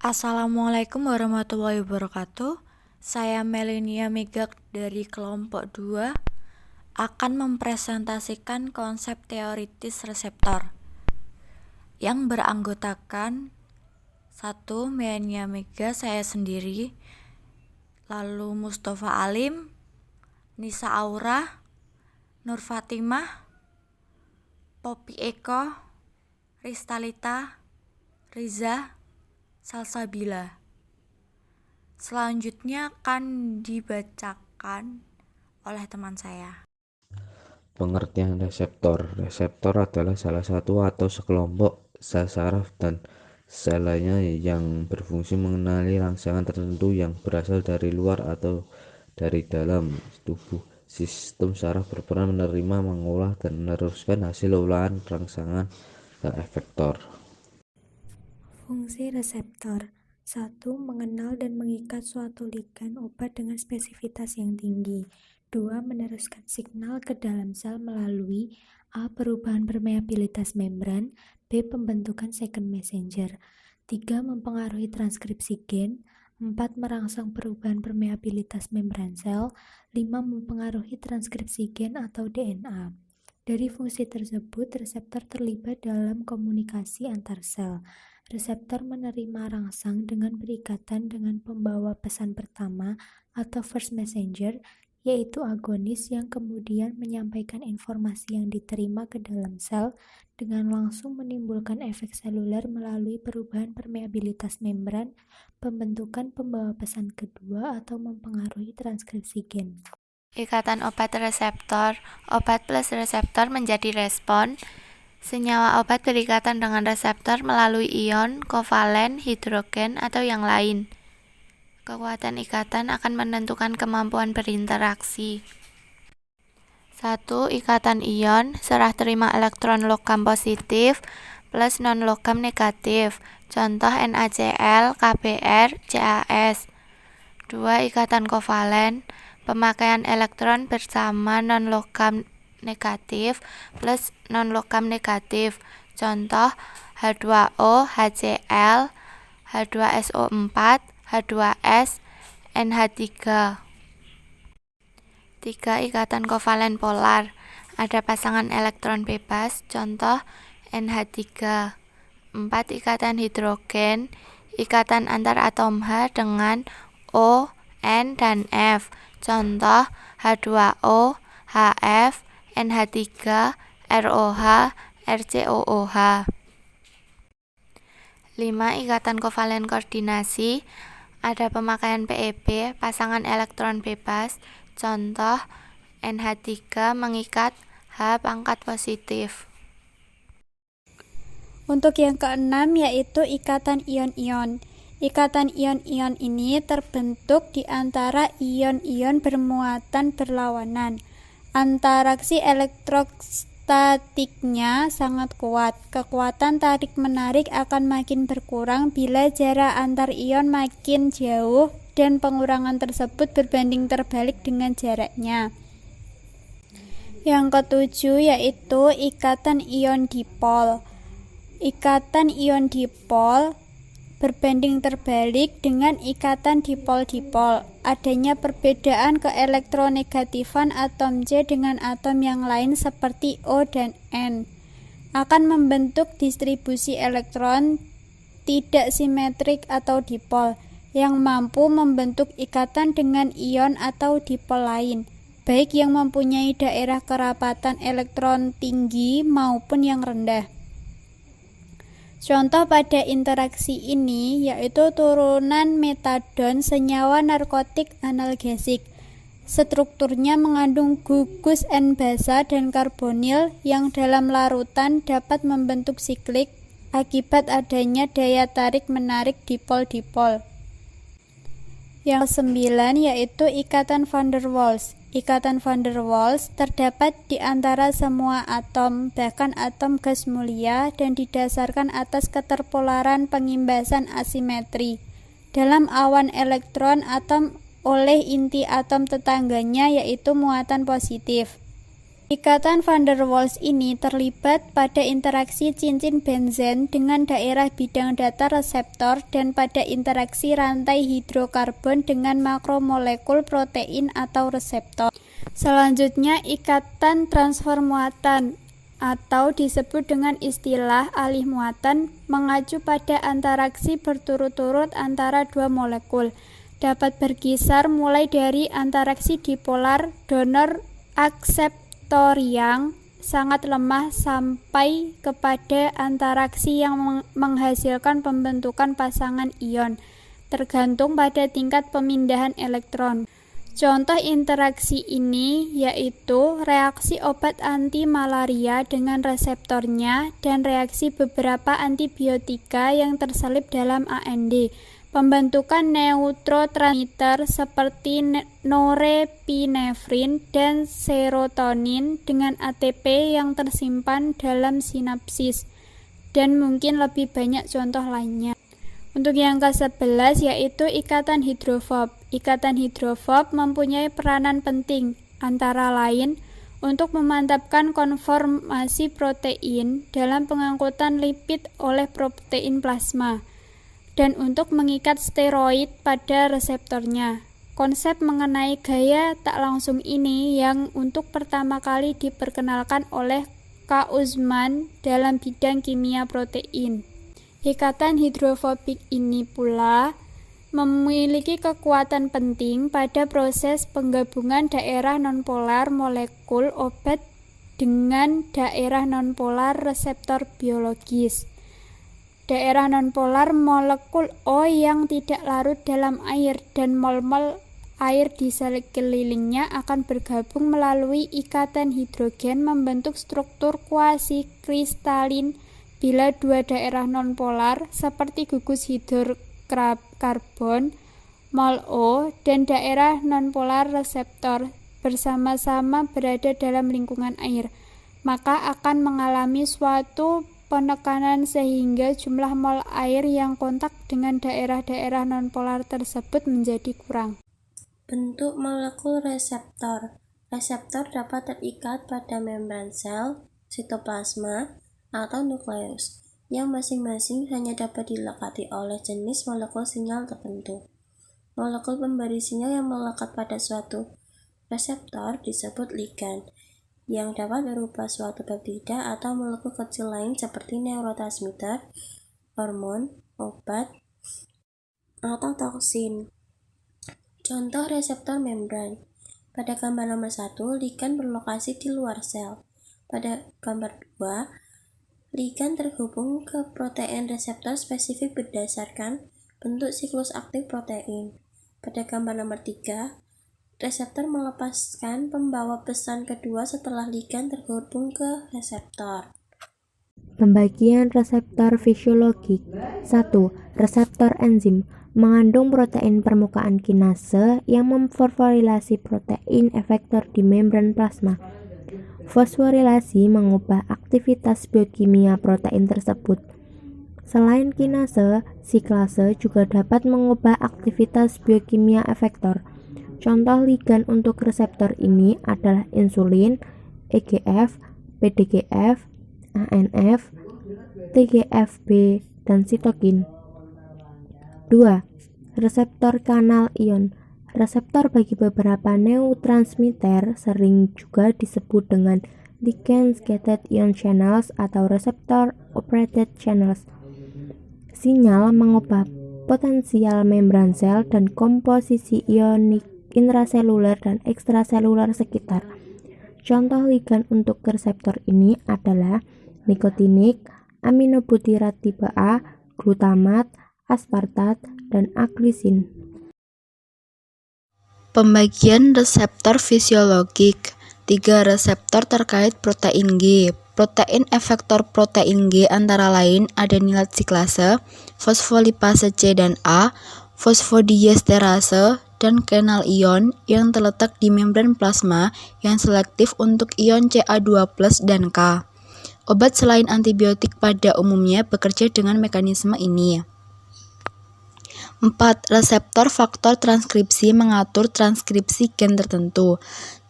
Assalamualaikum warahmatullahi wabarakatuh. Saya Melenia Megak dari kelompok 2 akan mempresentasikan konsep teoritis reseptor yang beranggotakan 1. Melenia Mega, saya sendiri, lalu Mustafa Alim, Nisa Aura, Nur Fatimah, Poppy Eko, Ristalita, Riza, Salsabila. Selanjutnya akan dibacakan oleh teman saya. Pengertian reseptor. Reseptor adalah salah satu atau sekelompok sel saraf dan sel lainnya yang berfungsi mengenali rangsangan tertentu yang berasal dari luar atau dari dalam tubuh. Sistem saraf berperan menerima, mengolah, dan meneruskan hasil olahan rangsangan ke efektor. Fungsi reseptor 1. Mengenal dan mengikat suatu ligan obat dengan spesifitas yang tinggi. 2. Meneruskan signal ke dalam sel melalui A. Perubahan permeabilitas membran, B. Pembentukan second messenger, 3. Mempengaruhi transkripsi gen, 4. Merangsang perubahan permeabilitas membran sel, 5. Mempengaruhi transkripsi gen atau DNA. Dari fungsi tersebut, reseptor terlibat dalam komunikasi antar sel. Reseptor menerima rangsang dengan berikatan dengan pembawa pesan pertama atau first messenger, yaitu agonis yang kemudian menyampaikan informasi yang diterima ke dalam sel dengan langsung menimbulkan efek seluler melalui perubahan permeabilitas membran, pembentukan pembawa pesan kedua, atau mempengaruhi transkripsi gen. Ikatan obat reseptor. Obat plus reseptor menjadi respon. Senyawa obat berikatan dengan reseptor melalui ion, kovalen, hidrogen, atau yang lain. Kekuatan ikatan akan menentukan kemampuan berinteraksi. 1. Ikatan ion, serah terima elektron logam positif plus non-logam negatif. Contoh NaCl, KBr, CaS. 2. Ikatan kovalen, pemakaian elektron bersama non-logam negatif plus non-logam negatif. Contoh H2O, HCl, H2SO4, H2S, NH3. 3. Ikatan kovalen polar, ada pasangan elektron bebas. Contoh NH3. 4. Ikatan hidrogen, ikatan antar atom H dengan O, N, dan F. Contoh H2O, HF, NH3, ROH, RCOOH. 5. Ikatan kovalen koordinasi, ada pemakaian PEB, pasangan elektron bebas. Contoh NH3 mengikat H pangkat positif. Untuk yang keenam yaitu ikatan ion-ion. Ikatan ion-ion ini terbentuk di antara ion-ion bermuatan berlawanan. Interaksi elektrostatiknya sangat kuat. Kekuatan tarik-menarik akan makin berkurang bila jarak antar ion makin jauh dan pengurangan tersebut berbanding terbalik dengan jaraknya. Yang ketujuh yaitu ikatan ion dipol. Ikatan ion dipol berbanding terbalik dengan ikatan dipol-dipol. Adanya perbedaan keelektronegatifan atom C dengan atom yang lain seperti O dan N akan membentuk distribusi elektron tidak simetrik atau dipol yang mampu membentuk ikatan dengan ion atau dipol lain, baik yang mempunyai daerah kerapatan elektron tinggi maupun yang rendah. Contoh pada interaksi ini yaitu turunan metadon, senyawa narkotik analgesik. Strukturnya mengandung gugus N-basa dan karbonil yang dalam larutan dapat membentuk siklik akibat adanya daya tarik-menarik dipol-dipol. Yang 9 yaitu ikatan van der Waals. Ikatan van der Waals terdapat di antara semua atom, bahkan atom gas mulia, dan didasarkan atas keterpolaran pengimbasan asimetri dalam awan elektron atom oleh inti atom tetangganya yaitu muatan positif. Ikatan van der Waals ini terlibat pada interaksi cincin benzen dengan daerah bidang datar reseptor dan pada interaksi rantai hidrokarbon dengan makromolekul protein atau reseptor. Selanjutnya, ikatan transfer muatan atau disebut dengan istilah alih muatan mengacu pada interaksi berturut-turut antara dua molekul. Dapat berkisar mulai dari interaksi dipolar donor akseptor yang sangat lemah sampai kepada interaksi yang menghasilkan pembentukan pasangan ion, tergantung pada tingkat pemindahan elektron. Contoh interaksi ini yaitu reaksi obat anti malaria dengan reseptornya dan reaksi beberapa antibiotika yang terselip dalam AND. Pembentukan neurotransmitter seperti norepinefrin dan serotonin dengan ATP yang tersimpan dalam sinapsis, dan mungkin lebih banyak contoh lainnya. Untuk yang ke-11 yaitu ikatan hidrofob. Ikatan hidrofob mempunyai peranan penting, antara lain untuk memantapkan konformasi protein dalam pengangkutan lipid oleh protein plasma, dan untuk mengikat steroid pada reseptornya. Konsep mengenai gaya tak langsung ini yang untuk pertama kali diperkenalkan oleh K. Uzman dalam bidang kimia protein. Ikatan hidrofobik ini pula memiliki kekuatan penting pada proses penggabungan daerah nonpolar molekul obat dengan daerah nonpolar reseptor biologis. Daerah nonpolar molekul O yang tidak larut dalam air dan mol-mol air di sekelilingnya akan bergabung melalui ikatan hidrogen membentuk struktur kuasi kristalin bila dua daerah nonpolar seperti gugus hidrokarbon mol O dan daerah nonpolar reseptor bersama-sama berada dalam lingkungan air, maka akan mengalami suatu penekanan sehingga jumlah mol air yang kontak dengan daerah-daerah nonpolar tersebut menjadi kurang. Bentuk molekul reseptor. Reseptor dapat terikat pada membran sel, sitoplasma, atau nukleus, yang masing-masing hanya dapat dilekati oleh jenis molekul sinyal tertentu. Molekul pemberi sinyal yang melekat pada suatu reseptor disebut ligand, yang dapat berupa suatu peptida atau molekul kecil lain seperti neurotransmitter, hormon, obat, atau toksin. Contoh reseptor membran. Pada gambar nomor 1, ligand berlokasi di luar sel. Pada gambar 2, ligand terhubung ke protein reseptor spesifik berdasarkan bentuk siklus aktif protein. Pada gambar nomor 3, reseptor melepaskan pembawa pesan kedua setelah ligand terhubung ke reseptor. Pembagian reseptor fisiologik. 1. Reseptor enzim mengandung protein permukaan kinase yang memfosforilasi protein efektor di membran plasma. Fosforilasi mengubah aktivitas biokimia protein tersebut. Selain kinase, siklase juga dapat mengubah aktivitas biokimia efektor. Contoh ligand untuk reseptor ini adalah insulin, EGF, PDGF, ANF, TGFB, dan sitokin. 2. Reseptor kanal ion. Reseptor bagi beberapa neurotransmitter sering juga disebut dengan ligand-gated ion channels atau reseptor operated channels. Sinyal mengubah potensial membran sel dan komposisi ionik intraseluler dan ekstraseluler sekitar. Contoh ligand untuk reseptor ini adalah nikotinik, aminobutirat tipe A, glutamat, aspartat, dan aglisin. Pembagian reseptor fisiologik. 3 reseptor terkait protein G. Protein efektor protein G antara lain adenilat siklase, fosfolipase C dan A, fosfodiesterase, dan kanal ion yang terletak di membran plasma yang selektif untuk ion Ca2+ dan K. Obat selain antibiotik pada umumnya bekerja dengan mekanisme ini. 4. Reseptor faktor transkripsi mengatur transkripsi gen tertentu.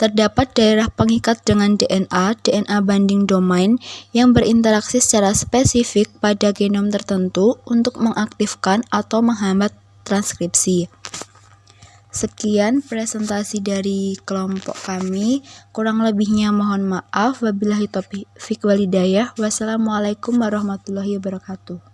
Terdapat daerah pengikat dengan DNA binding domain yang berinteraksi secara spesifik pada genom tertentu untuk mengaktifkan atau menghambat transkripsi. Sekian presentasi dari kelompok kami. Kurang lebihnya mohon maaf. Wabillahi taufiq wal hidayah. Wassalamualaikum warahmatullahi wabarakatuh.